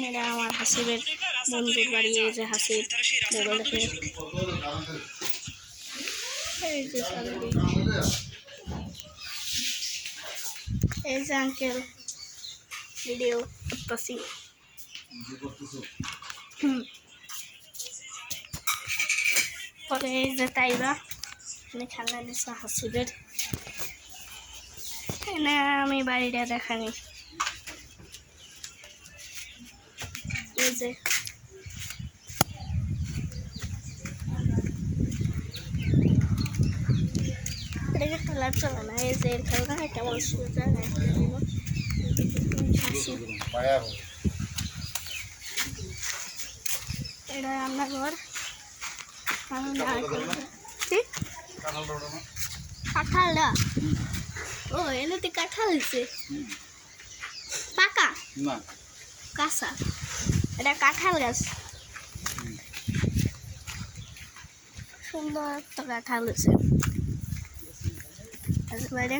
এরা আমার হাসিবের বন্ধুর বাড়ি। এই যে হাসিব দেখে, এই যে সালবি, এই যে আঙ্কেল ভিডিও করতেছি। পরে এই যে তাইবা খেলা নিচ্ছে হাসিবের। না আমি বাড়িটা দেখানি। এই যে এটাকে খেলা চলে না। এই যে খেলনা কেমন সোজা এটা রান্নাঘর। কাঁঠালটা ও এনে কাঁঠাল দিচ্ছে পাকা না কাঁচা। এটা কাঁঠাল গাছ, সুন্দর একটা কাঁঠাল হয়েছে। বাইরে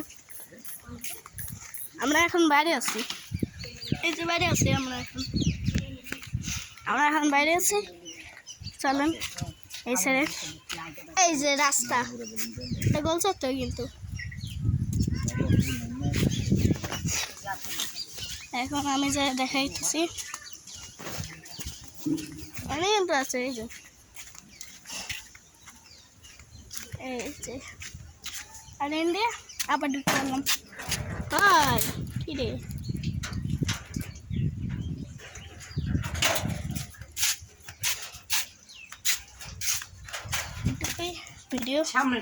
আমরা এখন বাইরে আছি। এই যে বাইরে আছি আমরা এখন বাইরে আছি। চলেন এই সাইডে, এই যে রাস্তা গোল চত্বর কিন্তু এখন আমি যে দেখাইতেছি অনেক আছে। এই যে আর ইন্ডিয়া আবার ঢুকতে পারলাম। আর কি রে ভিডিও সামনে